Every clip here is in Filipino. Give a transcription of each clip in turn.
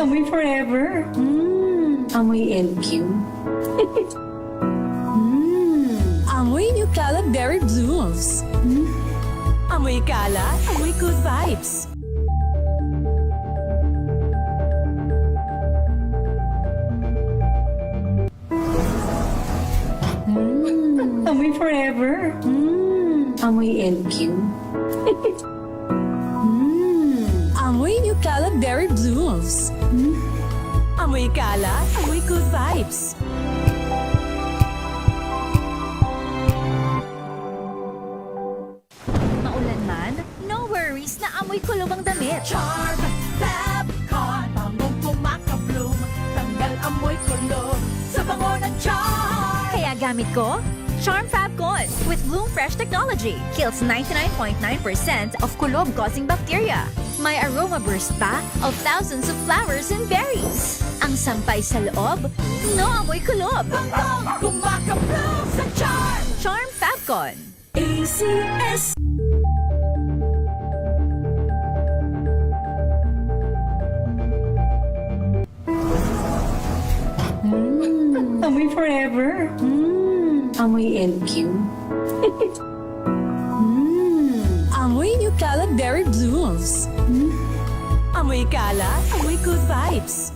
Amoy forever. Amoy LQ. Amoy New Caleb Berry Blooms. Amoy kalat, amoy good vibes. Amoy forever. Amoy LQ. Amoy New Caleb Berry Blooms. Amoy kalat, amoy good vibes. Maulan man, no worries na amoy kulob ang damit. Charm, Fabcon, bangong kumakabloom, tanggal amoy kulob sa bango ng charm. Kaya gamit ko, Charm Fabcon with Bloom Fresh technology. Kills 99.9% of kulob-causing bacteria. May aroma burst pa of thousands of flowers and berries. Ang sampay sa loob, no amoy kulob. Bangong kumakabloom sa charm. Charm Fabcon. ACS. Amoy forever. Amoy LQ. Amoy New Caleb Berry Blooms. Amoy kalat, amoy good vibes.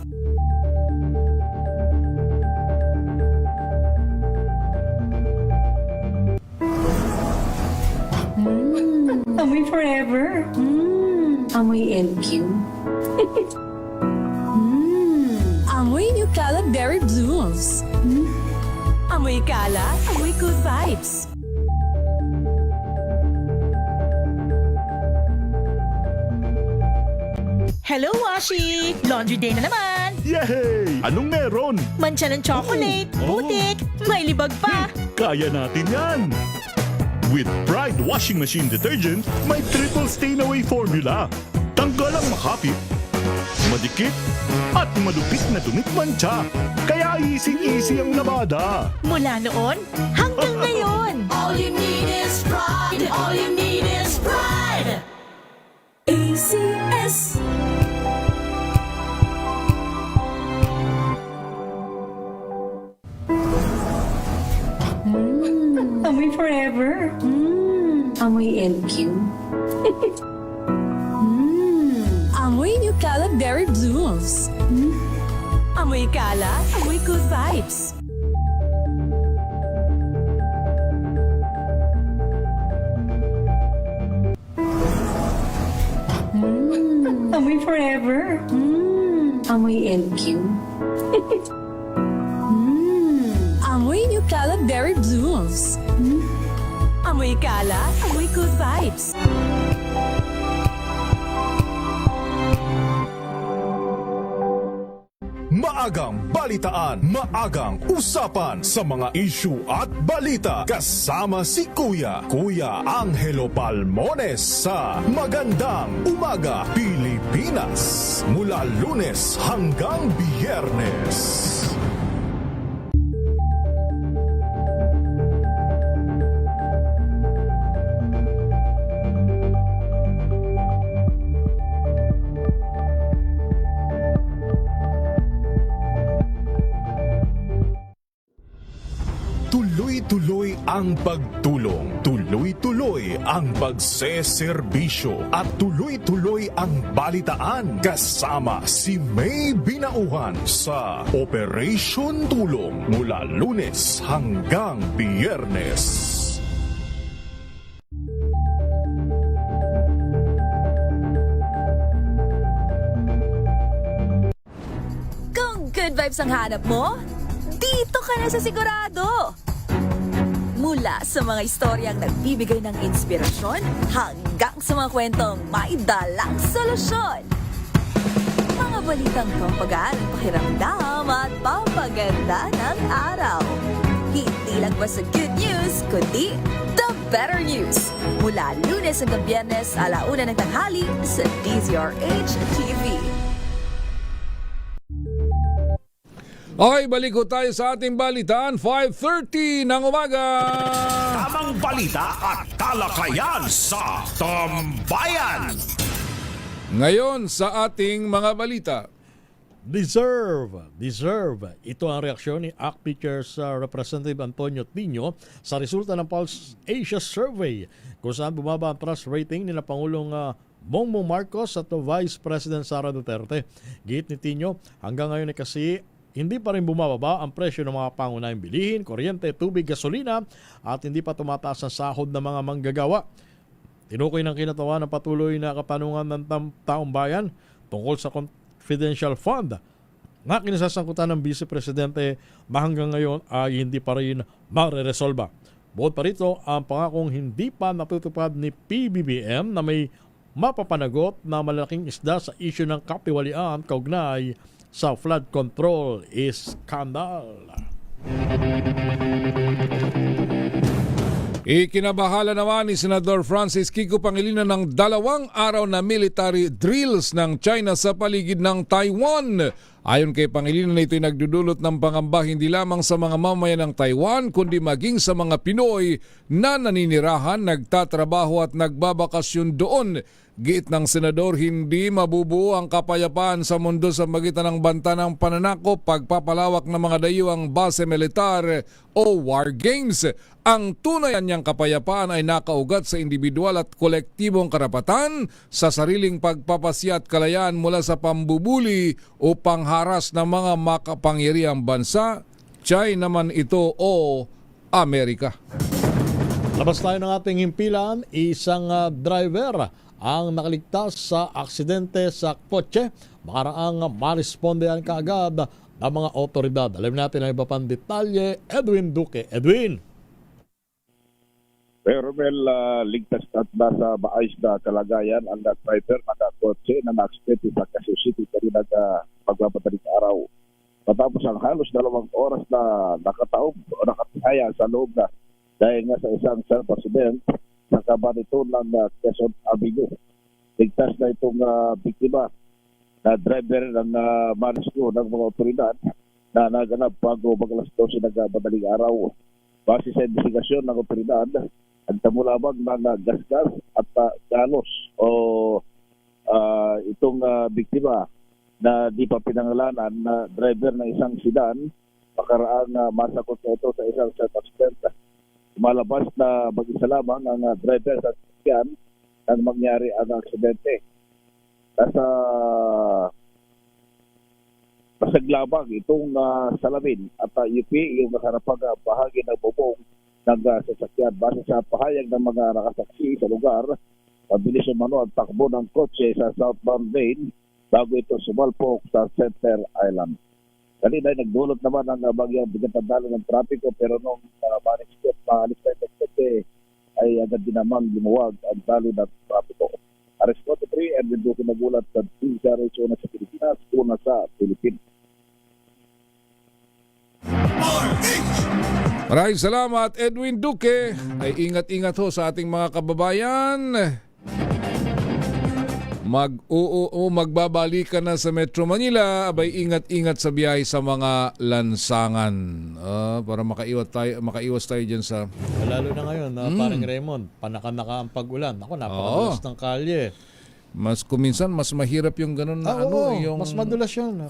Amoy forever. Amoy LQ. Amoy New Caleb Berry Blooms. Amoy kalat, amoy good vibes. Hello, Washi! Laundry day na naman! Yay! Anong meron? Mancha ng chocolate, Oh. putik, may libag pa! Kaya natin yan! With Pride Washing Machine Detergent, may triple stain-away formula. Tanggal ang makapit, madikit, at madupit na dumit mancha. Kaya easy-easy ang labada. Mula noon hanggang ngayon! All you need is pride. All you need is pride. ACS. Amoy forever. Amoy LQ. Amoy New Caleb Berry Blooms. Amoy kalat, amoy good vibes. Amoy forever. Amoy LQ. Amoy New Caleb Berry Blooms. Amoy kalat, amoy good vibes. Maagang balitaan, maagang usapan sa mga issue at balita. Kasama si Kuya Angelo Palmones sa Magandang Umaga Pilipinas. Mula Lunes hanggang Biyernes. Tuloy-tuloy ang pagtulong, tuloy-tuloy ang pagseserbisyo, at tuloy-tuloy ang balitaan kasama si May Binauhan sa Operation Tulong mula Lunes hanggang Biyernes. Kung good vibes ang hanap mo, dito ka na sa sigurado! Mula sa mga istoryang nagbibigay ng inspirasyon hanggang sa mga kwentong may dalang solusyon. Mga balitang pampagaan ang pakiramdam at papaganda ng araw. Hindi lang ba sa good news, kundi the better news. Mula Lunes hanggang Biyernes, 1:00 ng tanghali sa DZRH TV. Okay, balik ko tayo sa ating balitaan. 5:30 ng umaga. Tamang balita at talakayan sa Tambayan. Ngayon sa ating mga balita. Deserve. Ito ang reaksyon ni ACT Teachers Representative Antonio Tino sa resulta ng Pulse Asia Survey kung saan bumaba ang trust rating nila Pangulong Bongbong Marcos at Vice President Sara Duterte. Giit ni Tino, hanggang ngayon kasi hindi pa rin bumababa ang presyo ng mga pangunahing bilihin, kuryente, tubig, gasolina at hindi pa tumataas ang sahod ng mga manggagawa. Tinukoy ng kinatawan ng patuloy na kapanungan ng taong bayan tungkol sa confidential fund na kinasasangkutan ng Vice Presidente na hanggang ngayon ay hindi pa rin mareresolba. Bukod pa rito, ang pangakong hindi pa natutupad ni PBBM na may mapapanagot na malaking isda sa isyu ng kapiwalian kaugnay sa flood control scandal. Ikinabahala naman ni Senador Francis Kiko Pangilinan ng 2 araw na military drills ng China sa paligid ng Taiwan. Ayon kay Pangilinan, ito'y nagdudulot ng pangamba hindi lamang sa mga mamayan ng Taiwan kundi maging sa mga Pinoy na naninirahan, nagtatrabaho at nagbabakasyon doon. Giit ng senador, hindi mabubuo ang kapayapaan sa mundo sa magitan ng banta ng pananakop, pagpapalawak ng mga dayuhang base militar o war games. Ang tunay niyang kapayapaan ay nakaugat sa individual at kolektibong karapatan, sa sariling pagpapasya at kalayaan mula sa pambubuli o pangharas ng mga makapangyarihang bansa, China man ito o Amerika. Labas tayo ng ating himpilan, isang driver ang nakaligtas sa aksidente sa kotse. Makaraang marespondehan kaagad ng mga otoridad. Alam natin ang iba pang detalye. Edwin Duque. Edwin! Pero ligtas at nasa maayos na kalagayan ang driver ng kotse na na-aksidente sa Quezon City kanina pagpapadaling araw. Matapos ang halos 2 oras na nakataob o nakatihaya sa loob na dahil nga sa isang self-accident sa kabanito ng Quezon Avenue. Ligtas na itong biktima na driver ng marescue ng mga otoridad na naganap bago mag-alas 12 ng madaling araw. Base sa investigasyon ng otoridad, ang tamulabag ng gasgas at galos o itong biktima na di pa pinangalanan na driver ng isang sedan, makaraang masakot na ito sa isang self-accident. Malabas na mag-isa lamang ang driver sa sasakyan nang mangyari ang aksidente. Nasa masaglabag itong salamin at UP yung nasarapang bahagi ng bubong ng sasakyan. Base sa pahayag ng mga nakasaksi sa lugar, mabilis umano ang takbo ng kotse sa southbound lane bago ito sumalpok sa Center Island. Kanina ay nagdulot naman ang bagyang bigatandalo ng trapiko, pero nung maalis na ito ay agad din naman lumuwag ang dalo ng trapiko. Ares 43 and dito nagulat sa DZRH una sa Pilipinas, una sa Pilipinas. Maraming salamat, Edwin Duque. Ay ingat-ingat ho sa ating mga kababayan. Magbabalik ka na sa Metro Manila, abay ingat-ingat sa biyahe sa mga lansangan. Para makaiwas tayo dyan sa... Lalo na ngayon, parang Raymond, panaka-naka ang pag-ulan. Ako, napakadulas ng kalye. Kuminsan, mas mahirap yung ganun na yung... mas madulas yun.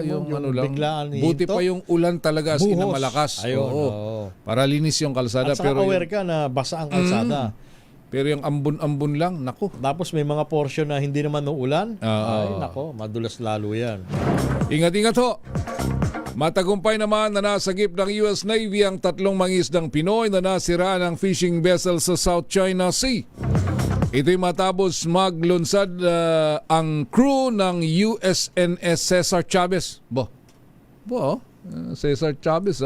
Yung biglaan ni buti pa yung ulan talaga, as in na malakas. Ayun, para linis yung kalsada. At saka aware ka na basa ang kalsada. Pero yung ambon-ambon lang, nako. Tapos may mga portion na hindi naman uulan. Ay, nako, madulas lalo yan. Ingat-ingat ho. Matagumpay naman na nasagip ng US Navy ang 3 mangisdang Pinoy na nasira ng fishing vessel sa South China Sea. Ito'y matapos maglunsad ang crew ng USNS Cesar Chavez. Cesar Chavez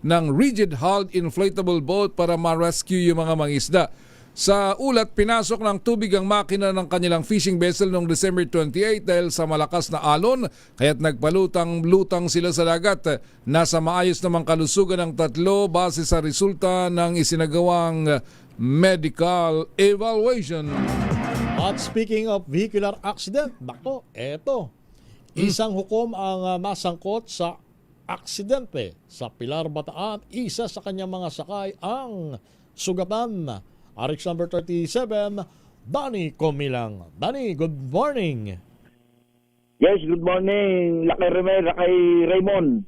ng rigid-hulled inflatable boat para ma-rescue yung mga mangisda. Sa ulat, pinasok ng tubig ang makina ng kanilang fishing vessel noong December 28 dahil sa malakas na alon, kaya't nagpalutang-lutang sila sa dagat. Nasa maayos namang kalusugan ng 3 base sa resulta ng isinagawang medical evaluation. At speaking of vehicular accident, nako, eto. Isang hukom ang nasangkot sa aksidente sa Pilar, Bataan. Isa sa kanyang mga sakay ang sugatan. RX number 37, Danny Comilang. Danny, good morning. Yes, good morning. Lakay Raymond.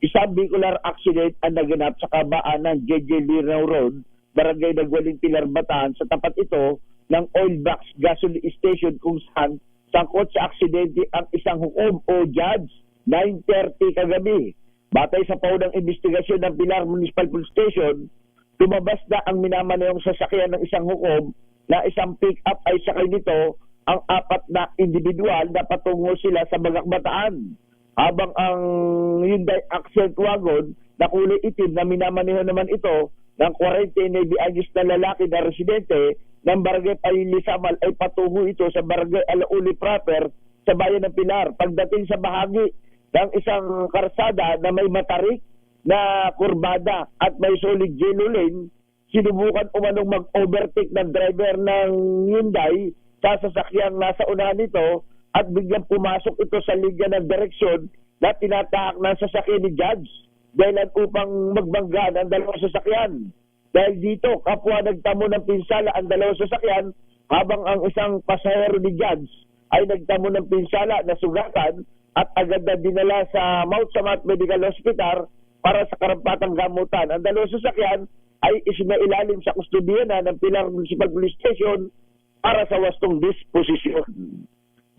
Isang vehicular accident ang naganap sa kabaan ng JJ Lirao Road, Barangay Nagwaling Pilar, Bataan. Sa tapat ito ng Oil Box Gasoline Station kung saan sangkot sa aksidente ang isang hukom o judge 9:30 kagabi. Batay sa paunang investigasyon ng Pilar Municipal Police Station, lumabas na ang minamanayong sasakyan ng isang hukom na isang pick-up ay sakay nito ang 4 na individual na patungo sila sa Bagak, Bataan. Habang ang Hyundai Accent Wagon na kulay itim na minamaneho naman ito ng 49 anyos na lalaki na residente ng Barangay Palili Samal ay patungo ito sa Barangay Alauli proper sa bayan ng Pilar. Pagdating sa bahagi ng isang karsada na may matarik na kurbada at may solid yellow lane, sinubukan umanong mag-overtake ng driver ng Hyundai sa sasakyang nasa unahan nito at biglang pumasok ito sa linya ng direksyon na tinatahak ng sasakyan ni Judge dahilan upang magbangga ng dalawang sasakyan. Dahil dito, kapwa nagtamo ng pinsala ang dalawang sasakyan habang ang isang pasahero ni Judge ay nagtamo ng pinsala na sugatan at agad na dinala sa Mount Samat Medical Hospital para sa karampatang gamutan. Ang dalawang sasakyan ay isinailalim sa kustodiya na ng Pilar Municipal Police Station para sa wastong disposisyon.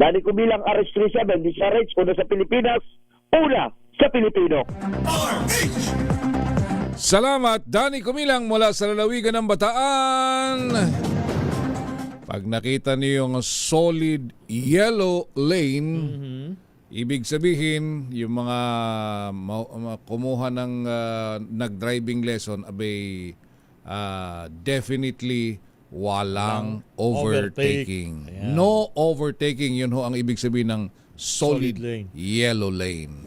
Dani ko bilang RS37, di sa Rich, una sa Pilipinas, una sa Pilipino. Salamat, Danny Kumilang mula sa lalawigan ng Bataan. Pag nakita niyo yung solid yellow lane, ibig sabihin, yung mga kumuha ng nag-driving lesson, abay, definitely walang overtaking. Ayan. No overtaking, yun ho ang ibig sabihin ng solid lane. yellow lane.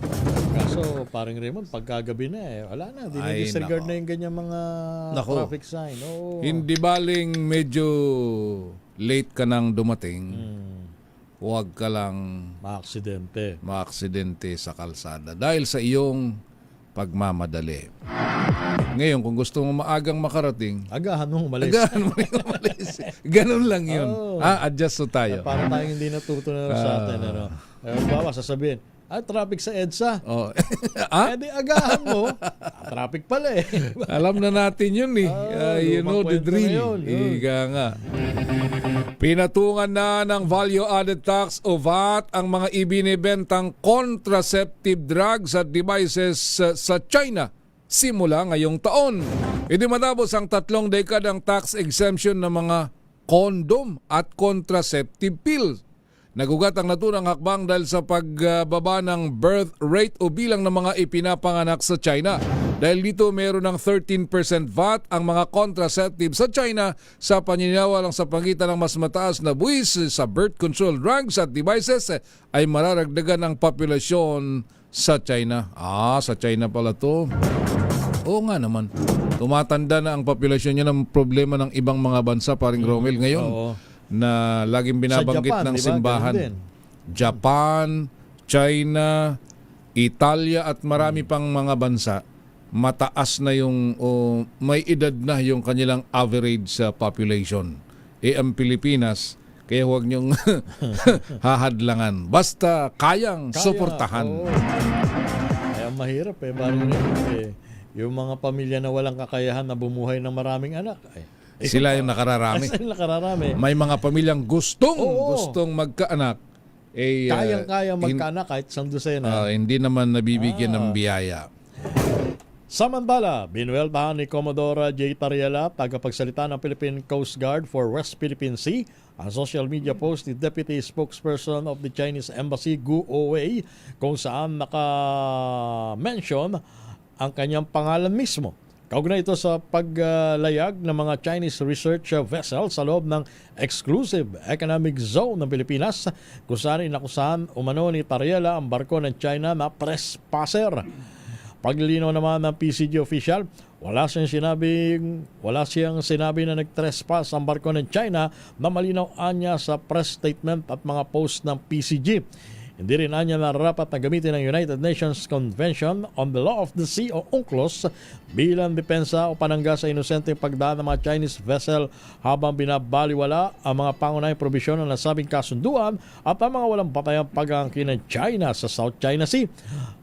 Kaso, parang Raymond, pagkagabi na wala na. Dinidisregard nako. na yung ganyan mga Nako. traffic sign. Oo. Hindi baling medyo late ka nang dumating, huwag ka lang maaksidente sa kalsada dahil sa iyong pagmamadali. Ngayon, kung gusto mo maagang makarating, agahan mo umalis. Ganun lang yun. Oo. Adjust to tayo. Para tayong hindi natuto na sa atin. Bawa, sasabihin, traffic sa EDSA. Oh. Di agahan mo. Traffic pala eh. Alam na natin yun eh. You know the kwento na drill. yun. Ika nga. Pinatungan na ng value-added tax o VAT ang mga ibinibentang contraceptive drugs at devices sa China simula ngayong taon. Hindi matapos ang 3 dekadang tax exemption ng mga kondom at contraceptive pills. Nagugat ang naturang hakbang dahil sa pagbaba ng birth rate o bilang ng mga ipinapanganak sa China. Dahil dito mayroon ng 13% VAT ang mga contraceptive sa China sa paniniwala sa pagitan ng mas mataas na buwis sa birth control drugs at devices ay mararagdagan ang populasyon sa China. Sa China pala to. Oo nga naman. Tumatanda na ang populasyon niya ng problema ng ibang mga bansa, paring Romel, ngayon. Oo. Na laging binabanggit Japan, ng diba? simbahan. Ganun din. Japan, China, Italia at marami pang mga bansa, mataas na yung may edad na yung kanilang average sa population. Ang Pilipinas, kaya huwag niyong hahadlangan. Basta kayang suportahan. Oo. Kaya mahirap parang yung mga pamilya na walang kakayahan na bumuhay ng maraming anak. Sila yung nakararami. May mga pamilyang gustong magkaanak. Kayang-kayang magkaanak kahit sandusena. Hindi naman nabibigyan ng biyaya. Samantala, binuweltahan ni Commodore J. Tariela, tagapagsalita ng Philippine Coast Guard for West Philippine Sea, ang social media post ni Deputy Spokesperson of the Chinese Embassy, Gu Owei, kung saan naka-mention ang kanyang pangalan mismo. Kaugnay ito sa paglayag ng mga Chinese research vessel sa loob ng exclusive economic zone ng Pilipinas, kung saan inakusahan umano ni Tariela ang barko ng China na trespasser. Paglilinaw naman ng PCG official, wala siyang sinabi na nag-trespass ang barko ng China na malinaw anya sa press statement at mga post ng PCG. Hindi rin anya nararapat na gamitin ng United Nations Convention on the Law of the Sea o UNCLOS bilang depensa o panangga sa inosenteng pagdaan ng mga Chinese vessel habang binabaliwala ang mga pangunahing probisyon ng nasabing kasunduan at ang mga walang batayang pag-aangkin ng China sa South China Sea.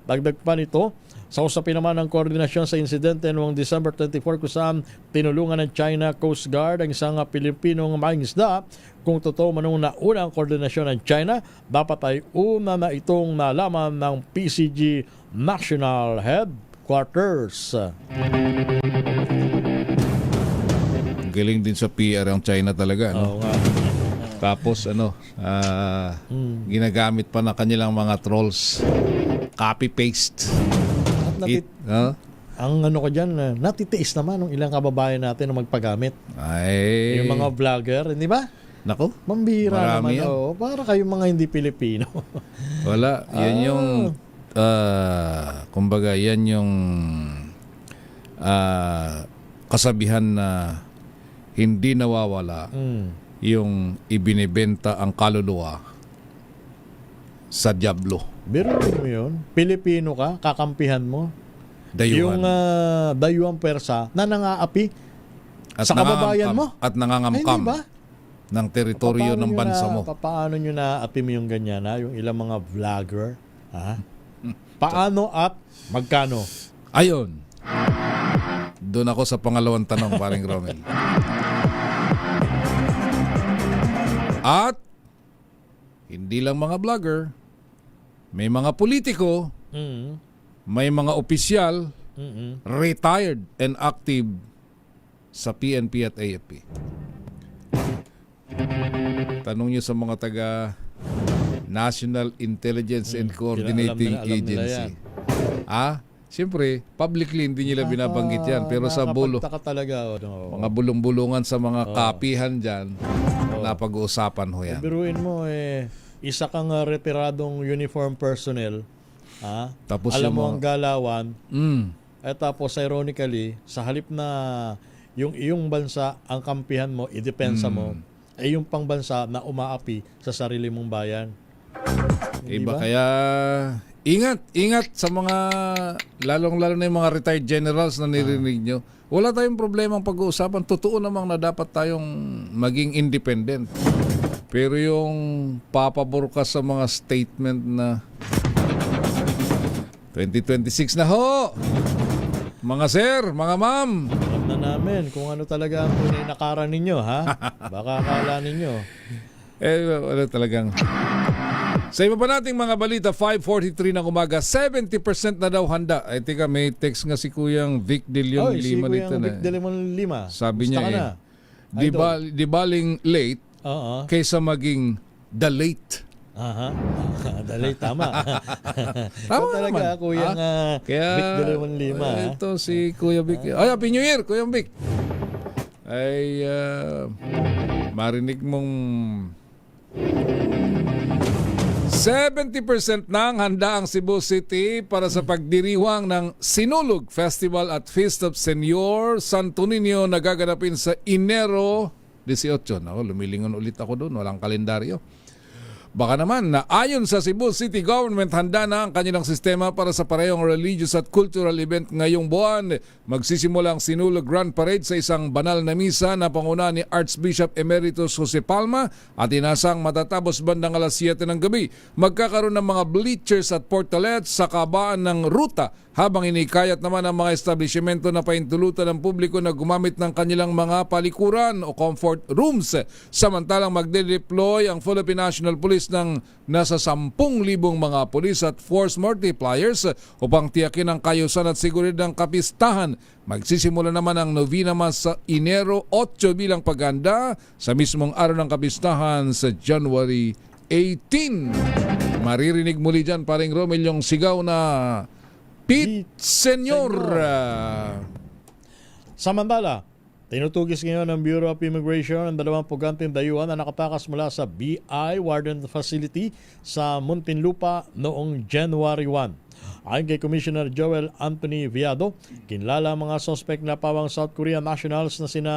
Dagdag pa nito, sa usapin naman ng koordinasyon sa insidente noong December 24 kung saan tinulungan ng China Coast Guard ang isang Pilipinong mangingisda, kung totoo man nung nauna ang koordinasyon ng China, dapat ay una na itong nalaman ng PCG National Headquarters. Galing din sa PR ang China talaga, no? Oo nga. Tapos ginagamit pa na kanilang mga trolls. Copy-paste. Ang ano ko dyan, natitiis naman ng ilang kababayan natin na magpagamit. Ay. Yung mga vlogger, hindi ba? Nako. Mambira Marami naman. yan. Oh, para kayong mga hindi Pilipino. Wala. Yan yung kumbaga, yan yung kasabihan na hindi nawawala yung ibinibenta ang kaluluwa sa dyablo. Biruin mo yun. Pilipino ka, kakampihan mo. Dayuhan. Yung dayuhang persa na nangaapi At sa kababayan mo. At Ay, nangangamkam hindi ba? ng teritoryo ng bansa mo. Paano nyo na-api mo yung ganyan, ha? Yung ilang mga vlogger, ha? Paano at magkano? Ayun. Doon ako sa pangalawang tanong, paring Romel. At hindi lang mga vlogger, may mga politiko, may mga opisyal, retired and active sa PNP at AFP. Tanong nyo sa mga taga National Intelligence and Coordinating alam nila Agency. yan. Siyempre, publicly hindi nila binabanggit yan. Pero sa nakakapagtaka talaga. mga bulong-bulungan sa mga kapihan dyan, napag-uusapan ho yan. Biruin mo, isa kang retiradong uniform personnel, ha? Tapos Alam yung mo mga- ang galawan, tapos ironically, sa halip na yung iyong bansa, ang kampihan mo, idepensa mo, ay yung pangbansa na umaapi sa sarili mong bayan. Iba kaya ingat sa mga lalong-lalo na yung mga retired generals na nirinig nyo. Wala tayong problemang pag-uusapan. Totoo namang na dapat tayong maging independent. Pero yung papabor ka sa mga statement na 2026 na ho! Mga sir, mga ma'am! Alam na namin kung ano talaga ang tunay na kara ninyo, ha? Baka akala ninyo. Wala talagang... Sa iba pa nating mga balita, 5:43 ng umaga, 70% na daw handa. Ay, tika, may text nga si Kuyang Vic De Leon Oy, si Lima Kuyang dito Vic De Leon Lima. Sabi Gusto niya ka na? di baling late kaysa maging the late. Aha. Dalay, tama. Tama talaga, naman. Kuyang Kaya, Vic De Leon Lima. ito si Kuya Vic. Ay, Happy New Year, Kuya Vic. Ay, marinig mong 70% nang handa ang Cebu City para sa pagdiriwang ng Sinulog Festival at Feast of Senyor Santo Niño na gaganapin sa Enero 18. Lumilingon ulit ako doon, walang kalendaryo. Baka naman na ayon sa Cebu City Government, handa na ang kanilang sistema para sa parehong religious at cultural event ngayong buwan. Magsisimula ang Sinulog Grand Parade sa isang banal na misa na panguna ni Archbishop Emeritus Jose Palma at inasang matatapos bandang alas 7 ng gabi. Magkakaroon ng mga bleachers at portalets sa kabaan ng ruta habang inikayat naman ang mga establishmento na paintulutan ng publiko na gumamit ng kanilang mga palikuran o comfort rooms. Samantalang magde-deploy ang Philippine National Police ng nasa 10,000 mga pulis at force multipliers upang tiyakin ang kayusan at seguridad ng kapistahan. Magsisimula naman ang novena mas sa Enero 8 bilang paghanda sa mismong araw ng kapistahan sa January 18. Maririnig muli dyan, paring Romel, yung sigaw na Pete Senyor. Samantala, tinutugis ngayon ng Bureau of Immigration ang dalawang puganteng dayuhan na nakatakas mula sa BI Warden Facility sa Muntinlupa noong January 1. Ayon kay Commissioner Joel Anthony Viado, kinlala ang mga suspect na pawang South Korean nationals na sina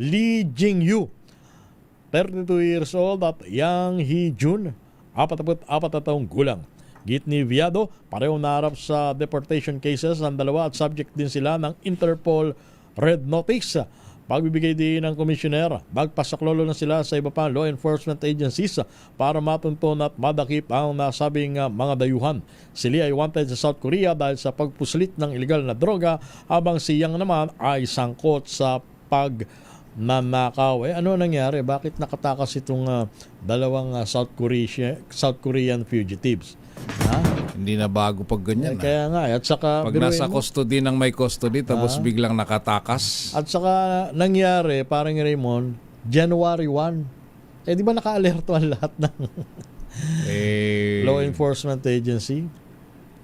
Lee Jing-yu, 32 years old, at Yang Hee-jun, 44 na taong gulang. Git ni Viado, parehong naharap sa deportation cases ang dalawa at subject din sila ng Interpol Red Notice. Pagbibigay din ng komisyoner, magpasaklolo na sila sa iba pa law enforcement agencies para matunton at madakip ang nasabing mga dayuhan. Si Lee ay wanted sa South Korea dahil sa pagpuslit ng illegal na droga, habang si Yang naman ay sangkot sa pagnanakaw. Ano nangyari? Bakit nakatakas itong dalawang South Korean fugitives? Hindi na bago pag ganyan. Kaya nga, at saka Pag nasa custody ng may custody, tapos biglang nakatakas. At saka nangyari, parang Raymond, January 1. Di ba naka-alerto ang lahat ng law enforcement agency?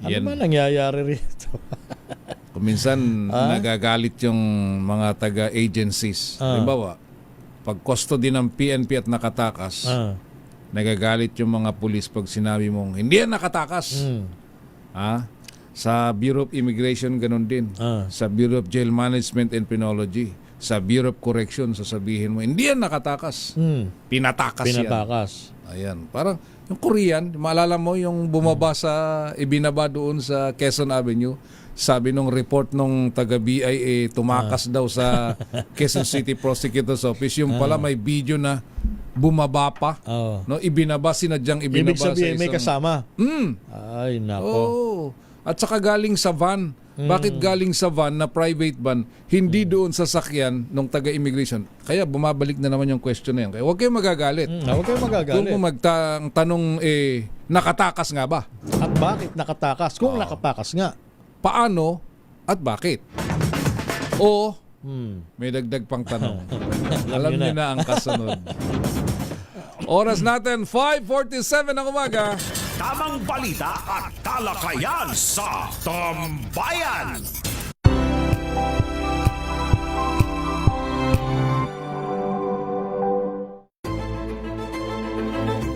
Ano ba nangyayari rito? Kuminsan, nagagalit yung mga taga-agencies. Halimbawa, pag custody ng PNP at nakatakas, nagagalit yung mga pulis pag sinabi mong, hindi yan nakatakas. Sa Bureau of Immigration, ganun din. Sa Bureau of Jail Management and Penology, sa Bureau of Correction, sasabihin mo, hindi yan nakatakas. Pinatakas yan. Ayan. Parang, yung Korean, maalala mo yung bumaba sa, ibinaba doon sa Quezon Avenue, sabi nung report nung taga-BIA, tumakas daw sa Quezon City Prosecutor's Office. Yung pala may video na bumaba pa. No, ibinaba, sinadyang ibinaba. Ibig sabihin, sa may kasama. Ay, nako. At saka galing sa van. Bakit galing sa van na private van, hindi doon sa sakyan ng taga-immigration? Kaya bumabalik na naman yung question na yan. Kaya huwag kayong magagalit. Huwag kayong magagalit. Kung magtanong, nakatakas nga ba? At bakit nakatakas? Kung nakatakas nga. Paano at bakit? O, may dagdag pang tanong. Alam niyo na ang kasunod. Oras natin, 5:47 ng umaga. Tamang balita at talakayan sa Tambayan.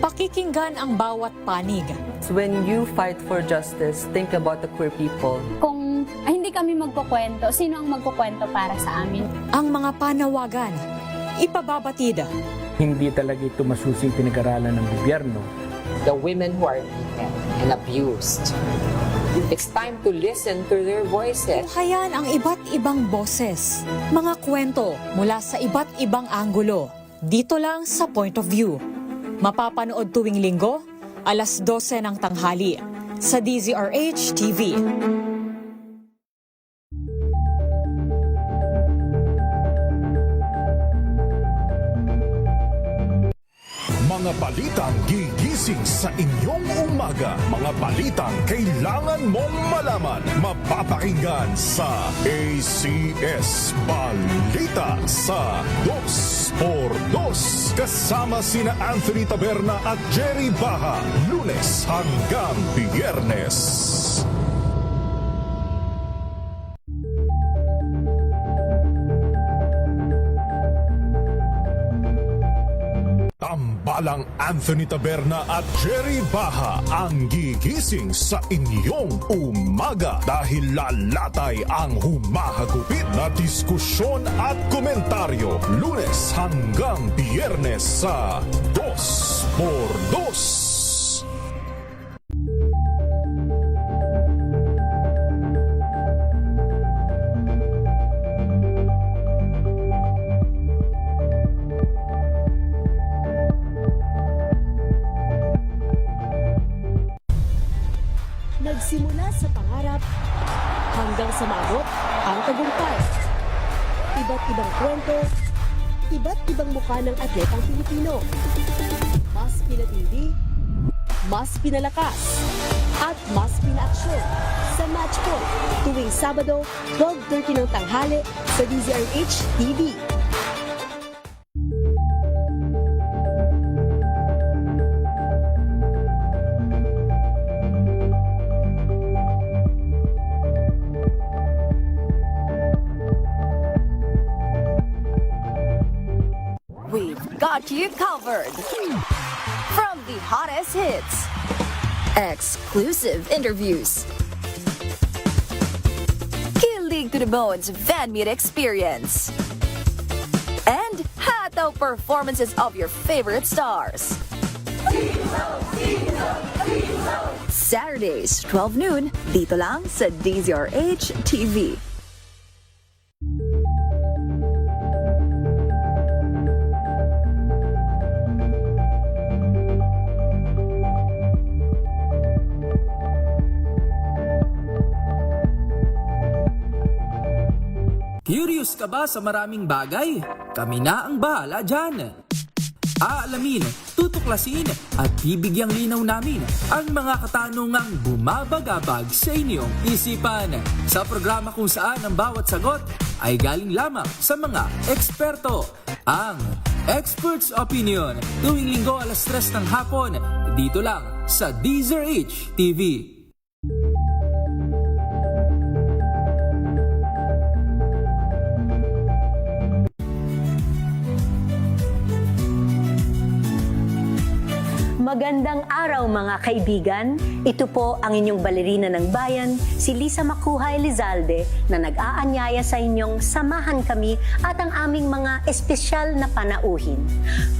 Pakikinggan ang bawat panig. When you fight for justice, think about the queer people. Kung hindi kami magkukwento, sino ang magkukwento para sa amin? Ang mga panawagan, ipababatid. Hindi talaga ito masusing pinag-aralan ng gobyerno. The women who are beaten and abused. It's time to listen to their voices. Buhayan ang iba't ibang boses. Mga kwento mula sa iba't ibang anggulo. Dito lang sa Point of View. Mapapanood tuwing linggo, alas 12 ng tanghali sa DZRH TV. Mga balitang gigising sa inyong umaga. Mga balitang kailangan mong malaman. Mapapakinggan sa ACS Balita sa 2x2. Kasama sina Anthony Taberna at Jerry Baha. Lunes hanggang Biyernes. Tambalang Anthony Taberna at Jerry Baha ang gigising sa inyong umaga dahil lalatay ang humahagupit na diskusyon at komentaryo. Lunes hanggang Biyernes sa 2x2. Nagsimula sa pangarap hanggang sa maabot ang tagumpay. Iba't ibang kwento, iba't ibang mukha ng atletang Pilipino. Mas pinatindi, mas pinalakas, at mas pinaaksyon sa Match Point tuwing Sabado, 12:30 ng tanghali sa DZRH TV. Got you covered. From the hottest hits, exclusive interviews, kilig to the bones fan meet experience, and hataw performances of your favorite stars. Saturdays, 12 noon, dito lang sa DZRH TV. Curious ka ba sa maraming bagay? Kami na ang bahala dyan. Aalamin, tutuklasin at bibigyang linaw namin ang mga katanungang bumabagabag sa inyong isipan. Sa programa kung saan ang bawat sagot ay galing lamang sa mga eksperto. Ang Expert's Opinion, tuwing linggo 3:00 ng hapon, dito lang sa DZRH TV. Magandang araw mga kaibigan. Ito po ang inyong balerina ng bayan, si Lisa Makuha Elizalde, na nag-aanyaya sa inyong samahan kami at ang aming mga espesyal na panauhin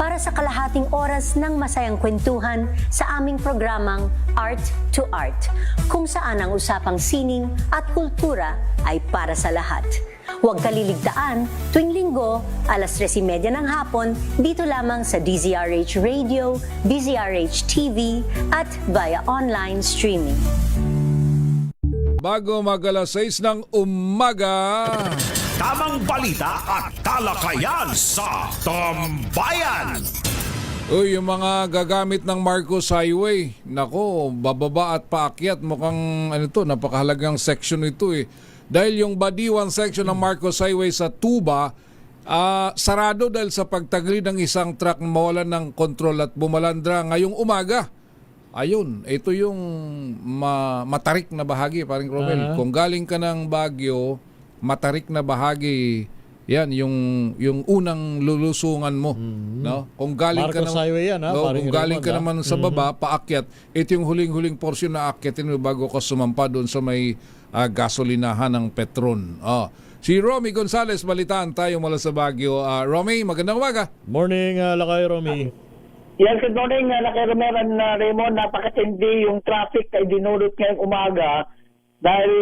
para sa kalahating oras ng masayang kwentuhan sa aming programang Art to Art, kung saan ang usapang sining at kultura ay para sa lahat. Huwag kaliligtaan, tuwing linggo, 3:30 ng hapon, dito lamang sa DZRH Radio, DZRH TV, at via online streaming. Bago mag-6 ng umaga, Tamang balita at talakayan sa Tambayan. uy, yung mga gagamit ng Marcos Highway, nako, bababa at paakyat, mukhang napakahalagang section ito eh. Dahil yung Badiwan section ng Marcos Highway sa Tuba, sarado dahil sa pagtagli ng isang truck na mawalan ng kontrol at bumalandra ngayong umaga. Ayun, ito yung matarik na bahagi, paring Romel. Kung galing ka ng Baguio, matarik na bahagi, yan, yung unang lulusungan mo. No? Kung galing Marcos Highway yan, kung galing ka naman sa baba, paakyat, ito yung huling-huling porsyon na aakyatin mo bago ka sumampa doon sa may gasolinahan ng Petron. Si Romy Gonzales, balitaan tayo mula sa Baguio. Romy, magandang umaga. Morning, Lakay Romy. Yes, good morning, Lakay Romeran, Raymond. Napakatindi yung traffic ay dinulot ngayong umaga dahil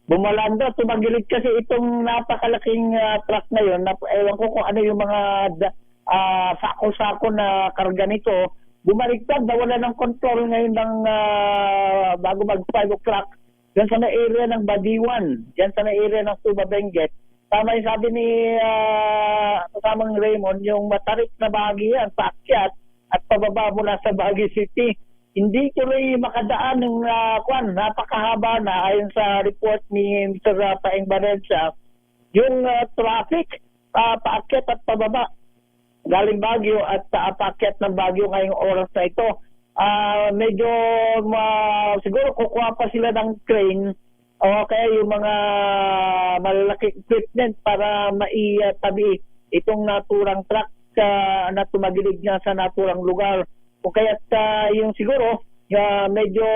bumalanda, tumagilid kasi itong napakalaking truck na yun. Ewan ko kung ano yung mga sako-sako na karga nito. Bumaliktad, nawala ng control ngayon ng bago mag 5 o'clock dyan sa may area ng Badiwan, dyan sa may area ng Tuba Benguet. Tama yung sabi ni kasamang Raymond, yung matarik na bahagi yan, paakyat at pababa mula sa Baguio City. Hindi tuloy makadaan ng napakahaba na ayon sa report ni Mr. Paeng Valencia. Yung traffic, paakyat at pababa galing Baguio at paakyat ng Baguio ngayong oras na ito. Medyo siguro kukuha pa sila ng crane o kaya yung mga malalaking equipment para maitabi itong naturang truck na tumagilid nga sa naturang lugar. O kaya yung siguro medyo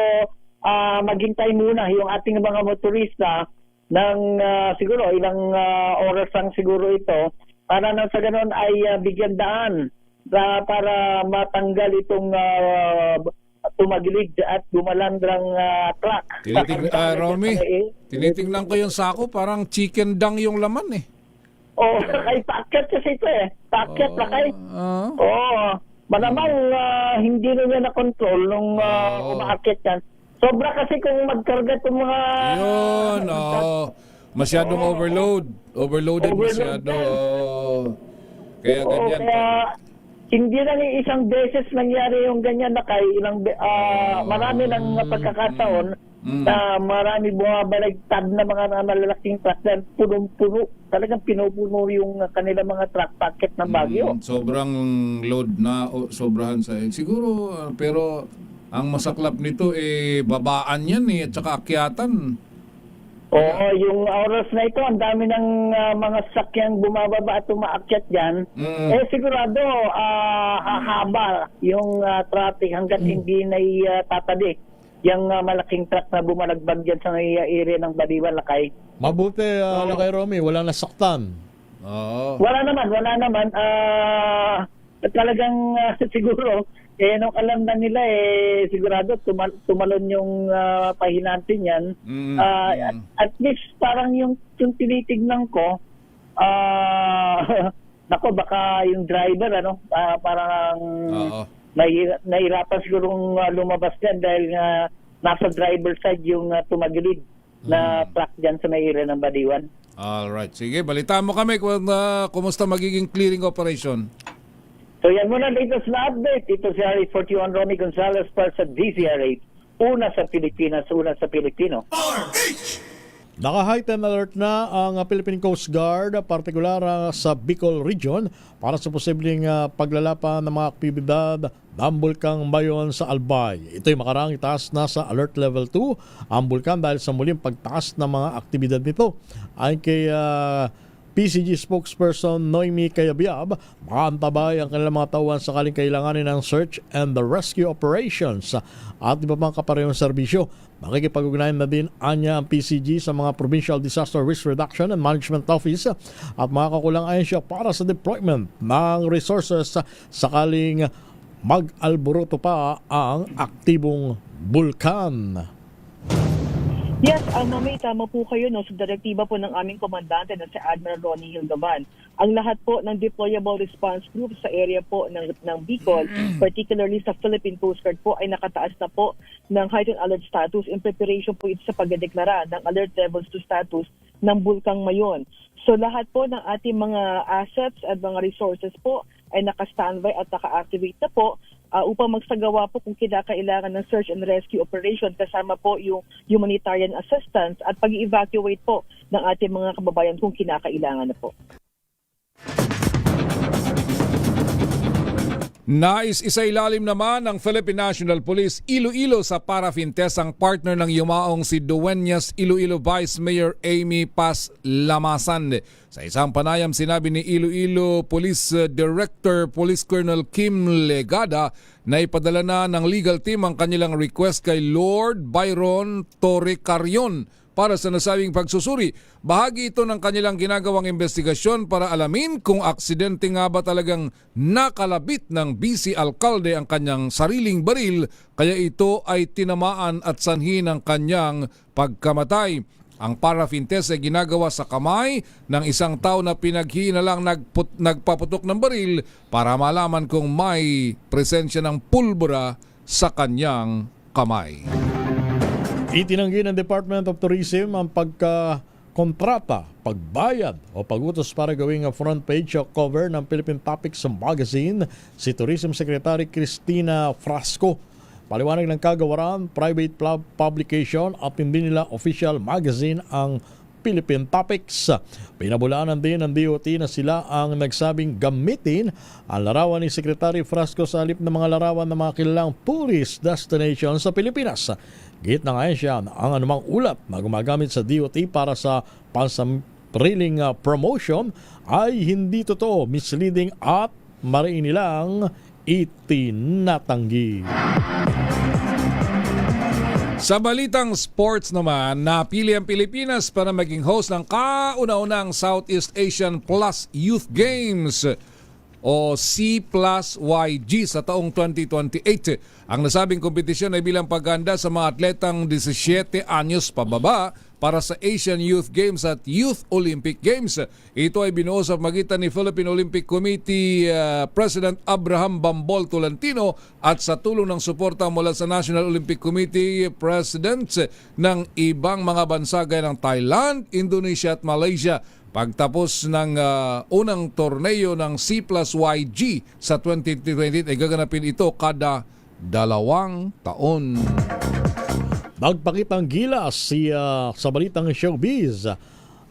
maghintay muna yung ating mga motorista ng siguro ilang oras lang siguro ito para nang sa ganon ay bigyan daan para matanggal itong tumagilid at gumalandrang truck. Romy, tinitingnan ko yung sako, parang chicken dang yung laman eh. Kay paakyat kasi ito eh. Paakyat na kay. Malamang hindi na niya na-control nung umaakyat yan. Sobra kasi kung magkarga itong mga... Yun, masyadong overload. Overloaded masyado. Kaya ganyan. Kaya hindi lang isang beses nangyari yung ganyan na kay marami ng pagkakataon na marami bumabaligtad na mga malalaking truck na punong-puno. Talagang pinupuno yung kanilang mga truck packet ng Baguio. Sobrang load na sobrahan sa siguro, pero ang masaklap nito babaan yan at saka akyatan. Oo, yung oras na ito, ang dami ng mga sakyang bumababa at umaakyat dyan. Sigurado, hahaba yung traffic hanggat hindi na tatadi yung malaking truck na bumalagbag dyan sa area ng Badiwan, Lakay. Mabuti, Lakay Romy, walang nasaktan. Wala naman. Talagang siguro nung alam na nila, sigurado tumalon yung pahinantin yan. At least parang yung tinitignan ko, nako, baka yung driver, parang nahirapan sigurong lumabas yan dahil nasa driver side yung tumagilid na truck dyan sa may area ng Badiwan. Alright, sige, balitaan mo kami kung kumusta magiging clearing operation. So yan muna latest na update. Ito si Harry 41 Ronnie Gonzalez para sa DZRH. Una sa Pilipinas, una sa Pilipino. Naka-heightened alert na ang Philippine Coast Guard, partikular sa Bicol Region, para sa posibleng paglalapan ng mga aktibidad ng bulkang Bayon sa Albay. Ito'y makarang itaas na sa Alert Level 2 ang bulkan dahil sa muling pagtaas ng mga aktibidad nito. Ayon kay PCG spokesperson Noemi Kayabyab, makaantabay ang kanilang mga tauhan sakaling kailanganin ng search and the rescue operations at iba pang kaparehong serbisyo. Makikipag-ugnayan na din anya ang PCG sa mga Provincial Disaster Risk Reduction and Management Office at makakulang ayon siya para sa deployment ng resources sakaling mag-alboroto pa ang aktibong bulkan. Yes, Mami, tama po kayo sa direktiba po ng aming komandante na si Admiral Ronnie Hildeman. Ang lahat po ng deployable response groups sa area po ng Bicol, particularly sa Philippine Coast Guard po, ay nakataas na po ng heightened alert status in preparation po ito sa pagdedeklara ng alert levels to status ng Bulkang Mayon. So lahat po ng ating mga assets at mga resources po ay naka-standby at naka-activate na po upang magsagawa po kung kinakailangan ng search and rescue operation, kasama po yung humanitarian assistance at pag-evacuate po ng ating mga kababayan kung kinakailangan na po. Nais isailalim naman ng Philippine National Police Iloilo sa paraffin test ang partner ng yumaong si Dueñas Iloilo Vice Mayor Amy Paz Lamasan. Sa isang panayam, sinabi ni Iloilo Police Director Police Colonel Kim Legada na ipadala na ng legal team ang kanilang request kay Lord Byron Torre Carrion para sa nasabing pagsusuri. Bahagi ito ng kanilang ginagawang investigasyon para alamin kung aksidente nga ba talagang nakalabit ng BC Alcalde ang kanyang sariling baril, kaya ito ay tinamaan at sanhi ng kanyang pagkamatay. Ang paraffin test ay ginagawa sa kamay ng isang tao na pinaghihinalang nagpaputok ng baril para malaman kung may presensya ng pulbura sa kanyang kamay. Itinanggi ng Department of Tourism ang pagkakontrata, pagbayad o pagutos para gawing front page o cover ng Philippine Topics Magazine si Tourism Secretary Cristina Frasco. Paliwanag ng kagawaran, private publication at hindi nila official magazine ang Philippine Topics. Pinabulaanan din ng DOT na sila ang nagsabing gamitin ang larawan ni Secretary Frasco sa halip ng mga larawan ng mga kilalang tourist destination sa Pilipinas. Git na ngayon siya ang anumang ulat na gumagamit sa DOT para sa pansariling promotion ay hindi totoo, misleading at mariin nilang itinatanggi. Sa balitang sports naman, napili ang Pilipinas para maging host ng kauna-unang Southeast Asian Plus Youth Games o C+YG sa taong 2028. Ang nasabing kompetisyon ay bilang paghahanda sa mga atletang 17 anyos pababa para sa Asian Youth Games at Youth Olympic Games. Ito ay binuo sa pagitan ni Philippine Olympic Committee President Abraham Bambol Tolentino at sa tulong ng suporta mula sa National Olympic Committee Presidents ng ibang mga bansa gaya ng Thailand, Indonesia at Malaysia. Pagtapos ng unang torneo ng C+YG sa 2028 ay gaganapin ito kada 2 taon. Magpakitang gilas sa balitang showbiz.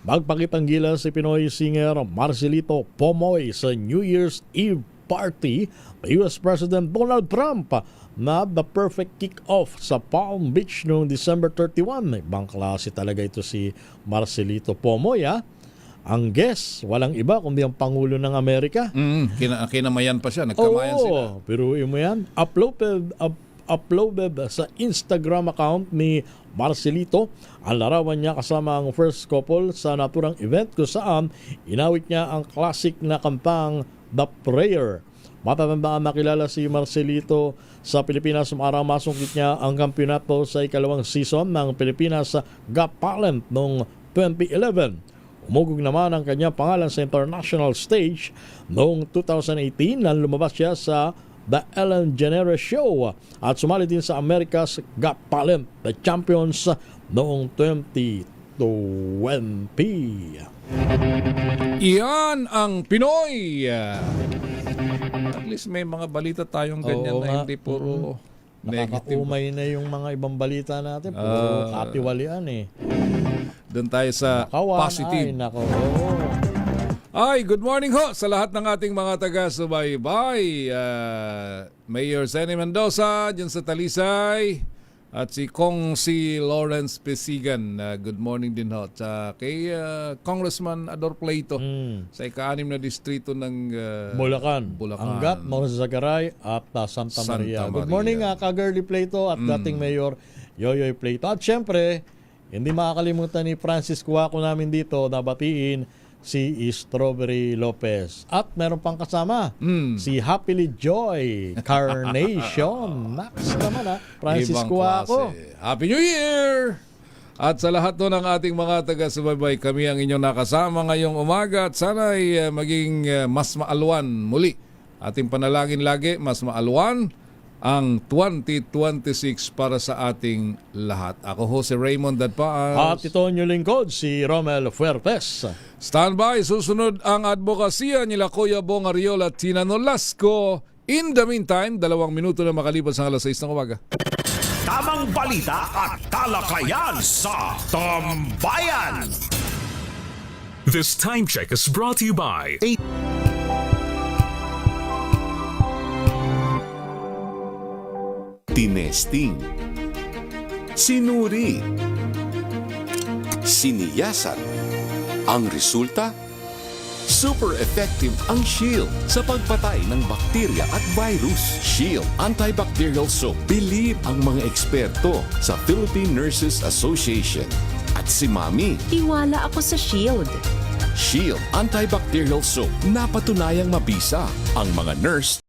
Magpakitang gilas si Pinoy singer Marcelito Pomoy sa New Year's Eve party ng US President Donald Trump na the perfect kick-off sa Palm Beach noong December 31. Ibang klase talaga ito si Marcelito Pomoy, ha? Ang guest, walang iba kundi ang Pangulo ng Amerika. Kinamayan pa siya, nagkamayan sila. Pero mo yan, uploaded sa Instagram account ni Marcelito ang larawan niya kasama ang first couple sa naturang event kung saan inawit niya ang classic na kantang The Prayer. Matatandaan nakilala si Marcelito sa Pilipinas marang masungkit niya ang kampiyonato sa ikalawang season ng Pilipinas Got Talent noong 2011. Umugog naman ang kanyang pangalan sa international stage noong 2018 nang lumabas siya sa The Ellen DeGeneres Show at sumali din sa America's Got Talent, The Champions noong 2020. Iyan ang Pinoy. At least may mga balita tayong ganyan na hindi puro negative. Nakakaumay na yung mga ibang balita natin. Puro katiwalian eh. Doon tayo sa positive. Ay, good morning ho sa lahat ng ating mga taga-subaybay. Mayor Zenny Mendoza dyan sa Talisay. At si Lawrence Pesigan, good morning din ho. At kay Congressman Ador Pleito sa ika-6 na distrito ng Bulacan. Angat, Morris Zagaray at Santa Maria. Good morning ka-girly Pleito at dating Mayor Yoyoy Pleito. At syempre, hindi makakalimutan ni Francis Cuaco namin dito na batiin si Strawberry Lopez. At meron pang kasama, si Happily Joy Carnation. Max naman Francis Cuaco. Happy New Year! At sa lahat ng ating mga taga-subaybay, kami ang inyong nakasama ngayong umaga at sana ay maging mas maalwan muli. Ating panalangin lagi, mas maalwan ang 2026 para sa ating lahat. Ako ho si Raymond Dadpaas. At ito nyo lingkod, si Romel Fuertes. Standby, susunod ang advokasya nila Kuya Bong Ariola at Tina Nolasco. In the meantime, 2 minuto na makalipas ang alas 6 ng umaga. Tamang balita at talakayan sa Tambayan. This time check is brought to you by Tinesting, sinuri, siniyasan. Ang resulta? Super effective ang Shield sa pagpatay ng bakterya at virus. Shield Antibacterial Soap. Believe ang mga eksperto sa Philippine Nurses Association. At si Mami. Tiwala ako sa Shield. Shield Antibacterial Soap. Napatunayang mabisa ang mga nurse